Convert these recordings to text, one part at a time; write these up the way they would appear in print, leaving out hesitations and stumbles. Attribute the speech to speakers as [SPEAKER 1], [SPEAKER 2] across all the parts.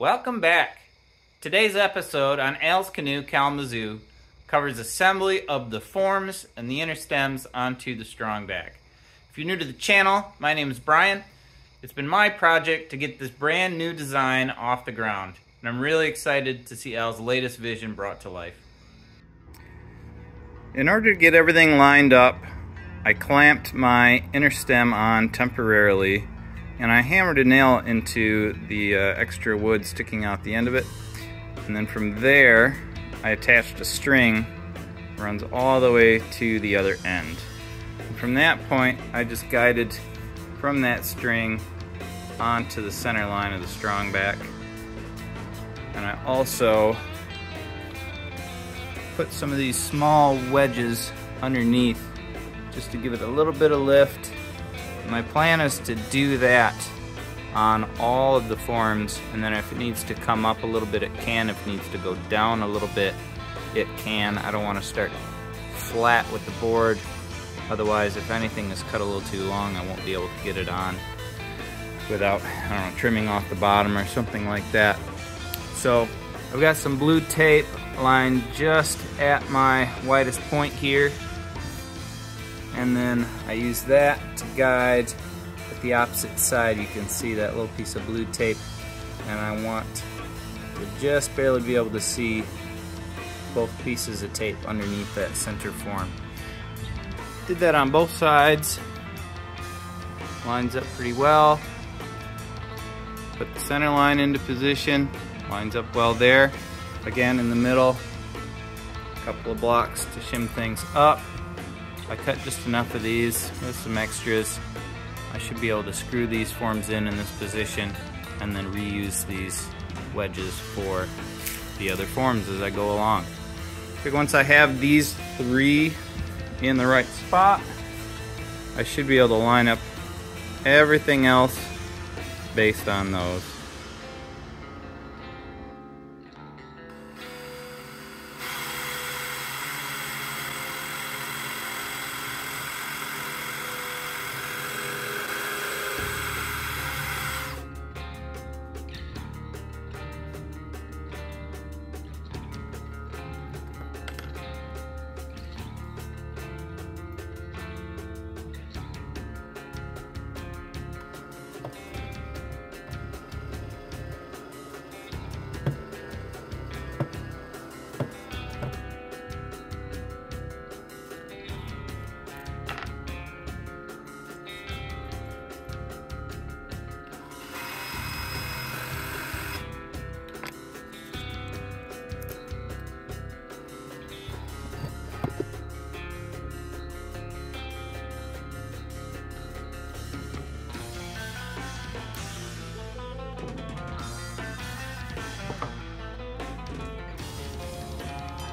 [SPEAKER 1] Welcome back. Today's episode on Al's Canoe Kalamazoo covers assembly of the forms and the inner stems onto the strongback. If you're new to the channel, my name is Brian. It's been my project to get this brand new design off the ground, and I'm really excited to see Al's latest vision brought to life. In order to get everything lined up, I clamped my inner stem on temporarily, and I hammered a nail into the extra wood sticking out the end of it. And then from there, I attached a string that runs all the way to the other end. And from that point, I just guided from that string onto the center line of the strongback. And I also put some of these small wedges underneath just to give it a little bit of lift. My plan is to do that on all of the forms, and then if it needs to come up a little bit, it can. If it needs to go down a little bit, it can. I don't want to start flat with the board. Otherwise, if anything is cut a little too long, I won't be able to get it on without, I don't know, trimming off the bottom or something like that. So I've got some blue tape lined just at my widest point here. And then I use that to guide at the opposite side. You can see that little piece of blue tape, and I want to just barely be able to see both pieces of tape underneath that center form. Did that on both sides. Lines up pretty well. Put the center line into position. Lines up well there. Again, in the middle, a couple of blocks to shim things up. I cut just enough of these with some extras. I should be able to screw these forms in this position and then reuse these wedges for the other forms as I go along. Okay, once I have these three in the right spot, I should be able to line up everything else based on those.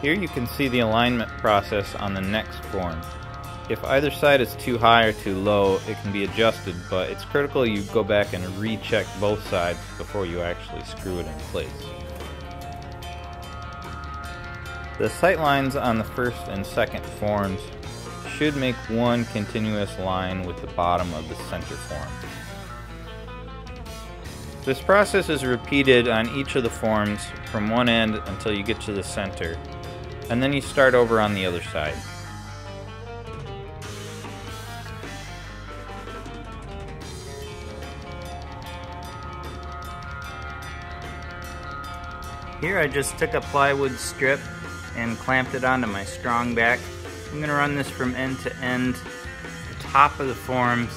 [SPEAKER 1] Here you can see the alignment process on the next form. If either side is too high or too low, it can be adjusted, but it's critical you go back and recheck both sides before you actually screw it in place. The sight lines on the first and second forms should make one continuous line with the bottom of the center form. This process is repeated on each of the forms from one end until you get to the center, and then you start over on the other side. Here I just took a plywood strip and clamped it onto my strongback. I'm going to run this from end to end, the top of the forms,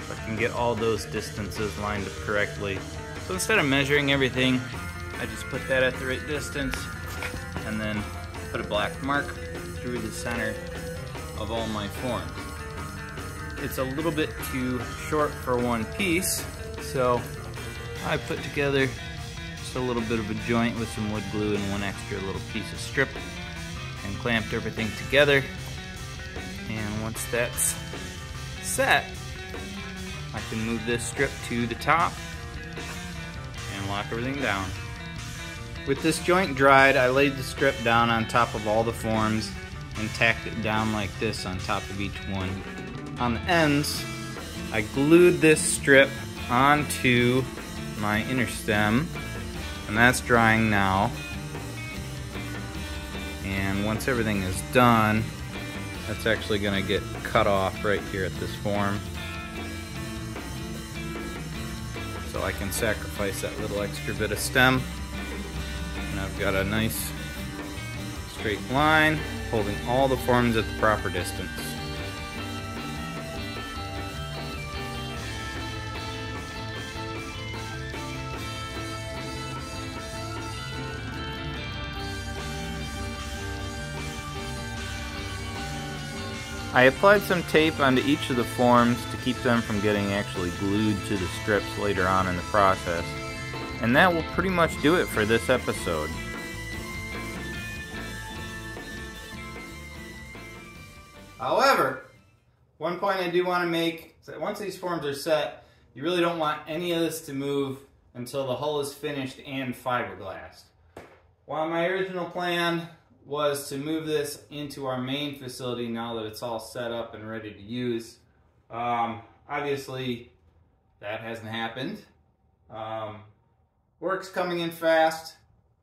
[SPEAKER 1] so I can get all those distances lined up correctly. So instead of measuring everything, I just put that at the right distance and then put a black mark through the center of all my forms. It's a little bit too short for one piece, so I put together just a little bit of a joint with some wood glue and one extra little piece of strip and clamped everything together. And once that's set, I can move this strip to the top and lock everything down. With this joint dried, I laid the strip down on top of all the forms and tacked it down like this on top of each one. On the ends, I glued this strip onto my inner stem, And that's drying now. And once everything is done, that's actually going to get cut off right here at this form. So I can sacrifice that little extra bit of stem. And I've got a nice straight line holding all the forms at the proper distance. I applied some tape onto each of the forms to keep them from getting actually glued to the strips later on in the process. And that will pretty much do it for this episode. However, one point I do want to make is that once these forms are set, you really don't want any of this to move until the hull is finished and fiberglassed. While my original plan was to move this into our main facility now that it's all set up and ready to use, obviously that hasn't happened. Work's coming in fast,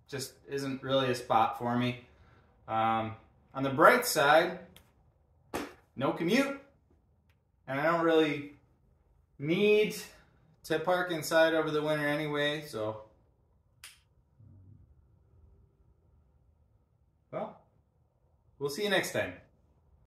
[SPEAKER 1] just isn't really a spot for me. On the bright side, no commute, and I don't really need to park inside over the winter anyway, so well, we'll see you next time.